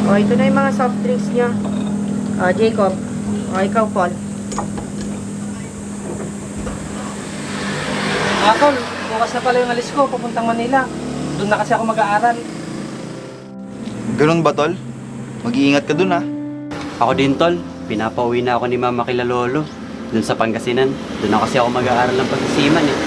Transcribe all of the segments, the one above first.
O, ito na yung mga soft drinks niya. Jacob. O, ikaw, Paul. Tol, bukas na pala yung alis ko, papuntang Manila. Doon na kasi ako mag-aaral. Ganun ba, tol? Mag-iingat ka dun, ha? Ako din, tol. Pinapauwi na ako ni mama kila lolo. Doon sa Pangasinan. Doon na kasi ako mag-aaral ng pagsisiman eh.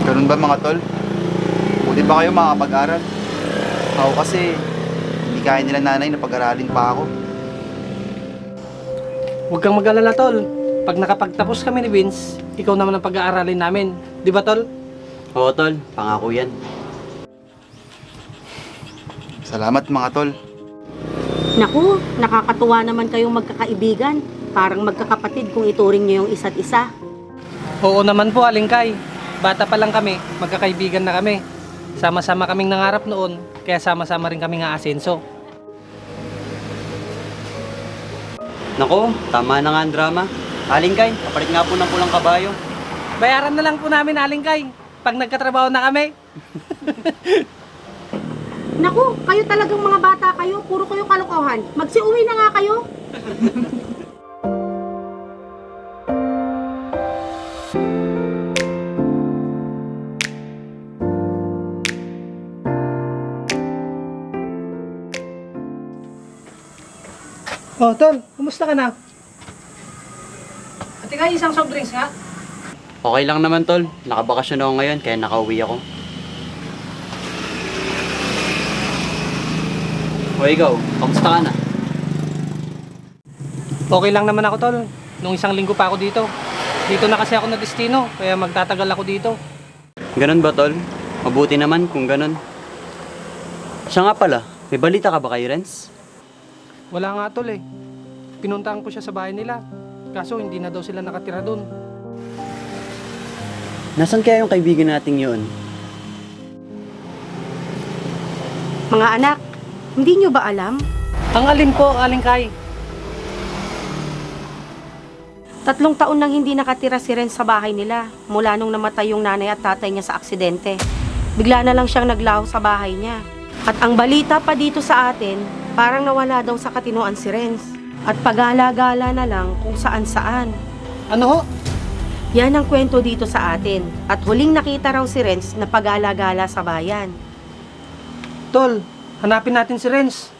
Ganun ba, mga tol? Buti ba kayo makakapag-aral? Ako kasi, hindi kaya nila nanay na pag-aralin pa ako. Huwag kang mag-alala, tol. Pag nakapagtapos kami ni Vince, ikaw naman ang pag-aaralin namin. Di ba, tol? Oo, tol. Pangako yan. Salamat, mga tol. Naku, nakakatuwa naman kayong magkakaibigan. Parang magkakapatid kung ituring niyo yung isa't isa. Oo naman po, Aling Kay. Bata pa lang kami, magkakaibigan na kami. Sama-sama kaming nangarap noon, kaya sama-sama rin kami nga asenso. Nako, tama na nga ang drama. Aling Kay, kapalit nga po ng pulang kabayo. Bayaran na lang po namin, Aling Kay, pag nagkatrabaho na kami. Naku, kayo talagang mga bata kayo. Puro kayo kalokohan. Magsiuwi na nga kayo. Oh, tol, kumusta ka na? Ate Kay, isang soft drinks nga. Okay lang naman, tol. Nakabakasyon ako ngayon, kaya nakauwi ako. O ikaw, kamusta ka na? Okay lang naman ako, tol. Nung isang linggo pa ako dito. Dito na kasi ako na destino, kaya magtatagal ako dito. Ganun ba, tol? Mabuti naman kung ganun. Siya nga pala, may balita ka ba kay Renz? Wala nga, tol eh. Pinuntahan ko siya sa bahay nila. Kaso hindi na daw sila nakatira doon. Nasaan kaya yung kaibigan nating yun? Mga anak, hindi nyo ba alam? Ang alin po, Aling Kay? 3 taon nang hindi nakatira si Ren sa bahay nila mula nung namatay yung nanay at tatay niya sa aksidente. Bigla na lang siyang naglaho sa bahay niya. At ang balita pa dito sa atin, parang nawala daw sa katinoan si Renz. At pagala-gala na lang kung saan-saan. Ano ho? Yan ang kwento dito sa atin. At huling nakita raw si Renz na pagala-gala sa bayan. Tol, hanapin natin si Renz.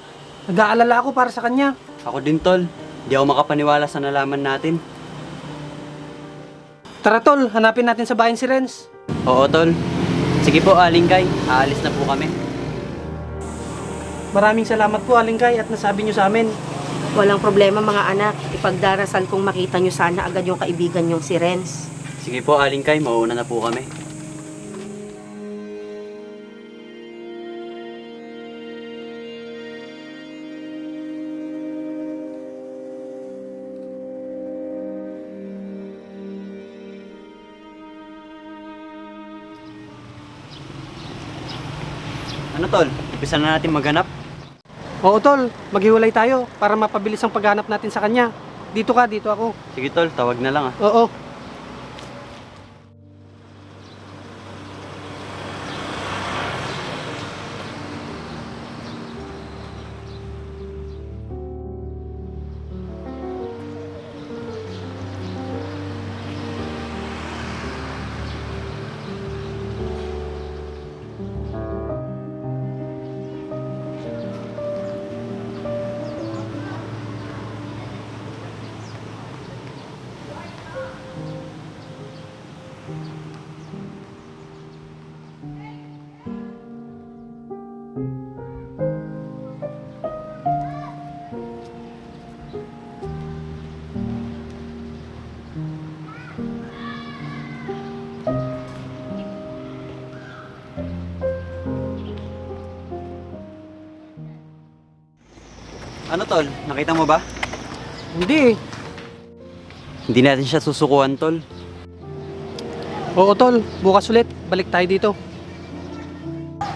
Nag-aalala ako para sa kanya. Ako din, tol. Di ako makapaniwala sa nalaman natin. Tara, tol, hanapin natin sa bayan si Renz. Oo, tol. Sige po, Aling Kay. Aalis na po kami. Maraming salamat po, Aling Kay, at nasabi niyo sa amin. Walang problema mga anak. Ipagdarasal kong makita nyo sana agad yung kaibigan nyong si Renz. Sige po, Aling Kay. Mauuna na po kami. Ano, tol? Umpisa na natin maghanap. Oo, tol, maghiwalay tayo para mapabilis ang paghanap natin sa kanya. Dito ka, dito ako. Sige, tol. Tawag na lang, ah. Oo. Ano, tol? Nakita mo ba? Hindi eh. Hindi natin siya susukuhan, tol. Oo, tol, bukas ulit. Balik tayo dito.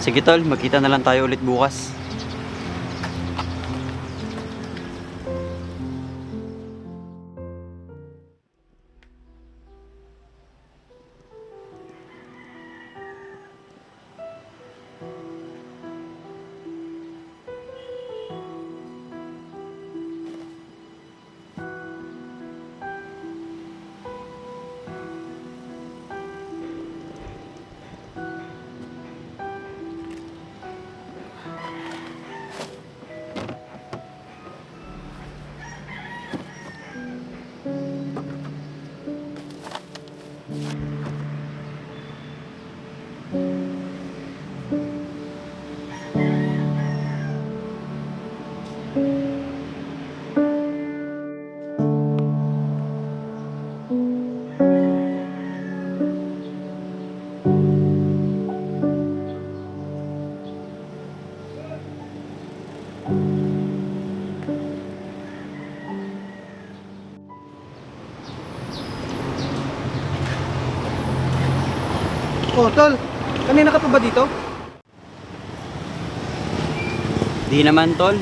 Sige, tol. Magkita na lang tayo ulit bukas. Oh, tol. Kanina ka pa ba dito? Di naman, tol.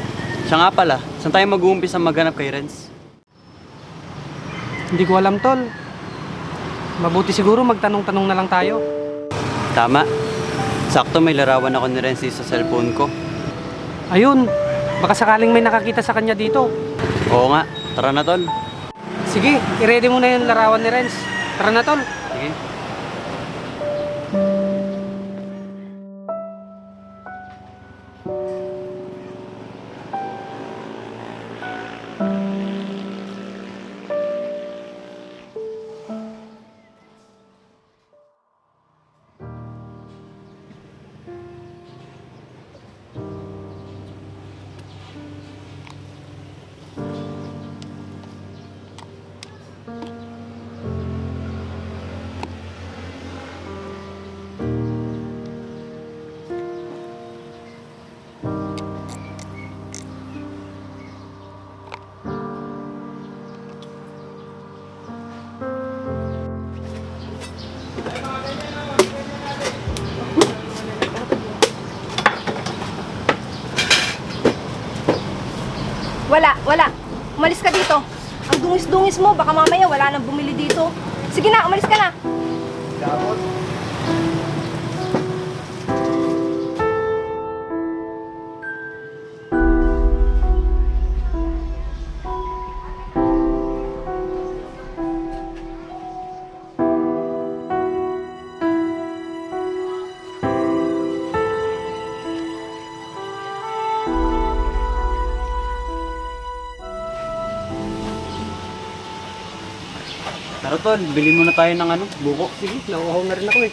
Siya nga pala, saan tayo mag-uumpisa maghanap kay Renz? Hindi ko alam, tol. Mabuti siguro magtanong-tanong na lang tayo. Tama. Sakto may larawan ako ni Renz sa cellphone ko. Ayun, baka sakaling may nakakita sa kanya dito. Oo nga, tara na, tol. Sige, i-ready mo na yung larawan ni Renz. Tara na, tol. Sige. Wala. Umalis ka dito. Ang dungis-dungis mo, baka mamaya wala nang bumili dito. Sige na, umalis ka na. Dapat. Tara, tol. Bilhin muna tayo ng buko. Sige, nauuhaw na rin ako eh.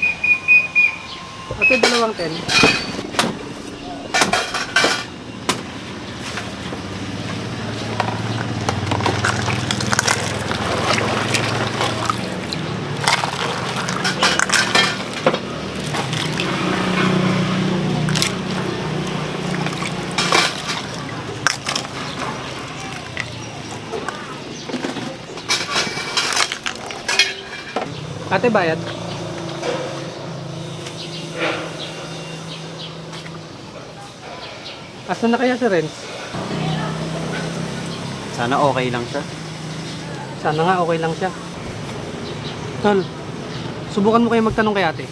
Ate, 2 10. Ate, bayad. Asan na kaya si Renz? Sana okay lang siya. Sana nga okay lang siya. Tol, subukan mo kayo magtanong kay ate.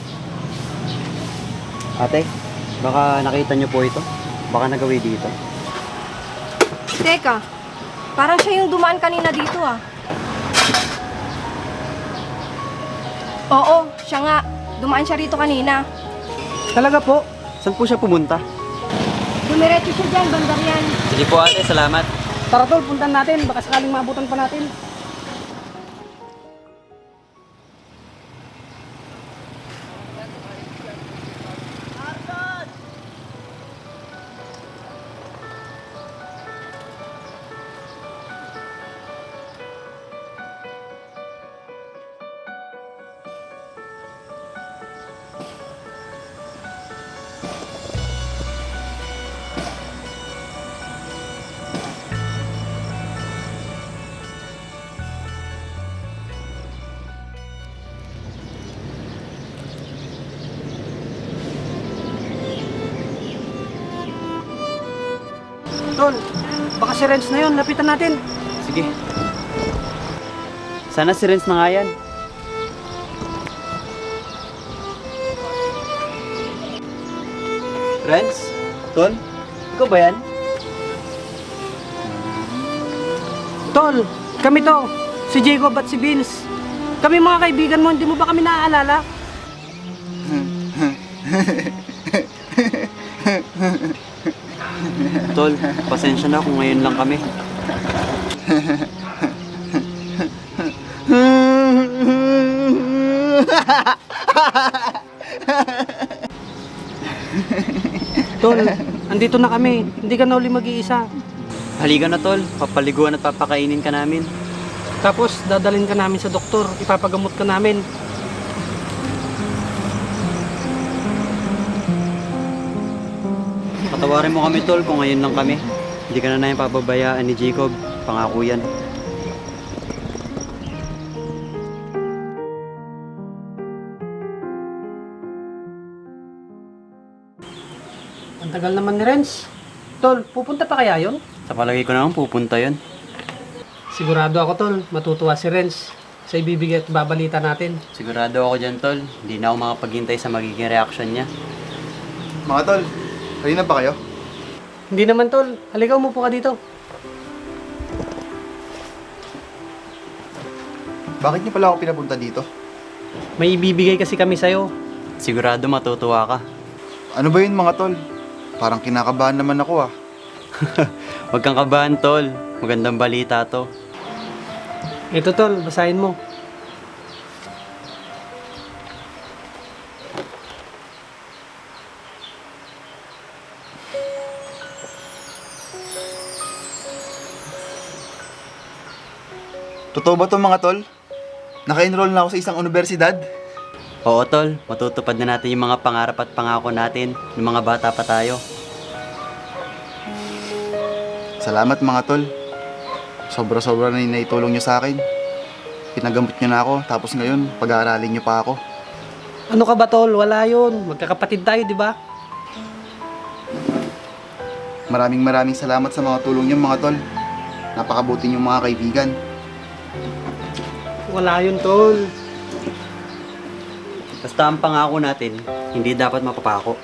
Ate, baka nakita niyo po ito? Baka nagawi dito. Teka, parang siya yung dumaan kanina dito ah. Oo, siya nga. Dumaan siya rito kanina. Talaga po? Saan po siya pumunta? Dumiretso siya dyan, bandar yan. Sige po, ate. Salamat. Tara tol, puntan natin. Baka sakaling maabutan pa natin. Tol, baka si Renz na yun. Lapitan natin. Sige. Sana si Renz na nga yan. Renz? Tol? Ikaw ba yan? Tol, kami to. Si Jacob at si Vince. Kami mga kaibigan mo. Hindi mo ba kami naaalala? Tol, pasensya na kung ngayon lang kami. Tol, andito na kami. Hindi ka na uli mag-iisa. Halika na, Tol. Papaliguan at papakainin ka namin. Tapos, dadalhin ka namin sa doktor. Ipapagamot ka namin. Patawarin mo kami, Tol, kung ngayon lang kami. Hindi ka na namin pababayaan ni Jacob. Pangako yan. Tagal naman ni Renz. Tol, pupunta pa kaya yun? Sa palagay ko naman pupunta yun. Sigurado ako, Tol. Matutuwa si Renz sa ibibigay at babalita natin. Sigurado ako dyan, tol. Hindi na ako makapaghintay sa magiging reaction niya. Mga tol, kayo na ba kayo? Hindi naman, Tol. Halika, umupo ka dito. Bakit niyo pala ako pinapunta dito? May ibibigay kasi kami sa'yo. Sigurado matutuwa ka. Ano ba yun mga tol? Parang kinakabahan naman ako ah. Huwag kang kabahan, tol. Magandang balita to. Ito, Tol. Basahin mo. Totoo ba to mga tol? Naka-enroll na ako sa isang universidad? Oo, tol. Matutupad na natin yung mga pangarap at pangako natin ng mga bata pa tayo. Salamat mga tol. Sobra-sobra na yung naitulong nyo sa akin. Pinagamot nyo na ako, tapos ngayon, pag-aaralin nyo pa ako. Ano ka ba, Tol? Wala yun. Magkakapatid tayo, di ba? Maraming salamat sa mga tulong nyo mga tol. Napakabuti nyong mga kaibigan. Wala yun, Tol. Basta ang pangako natin, hindi dapat mapapako.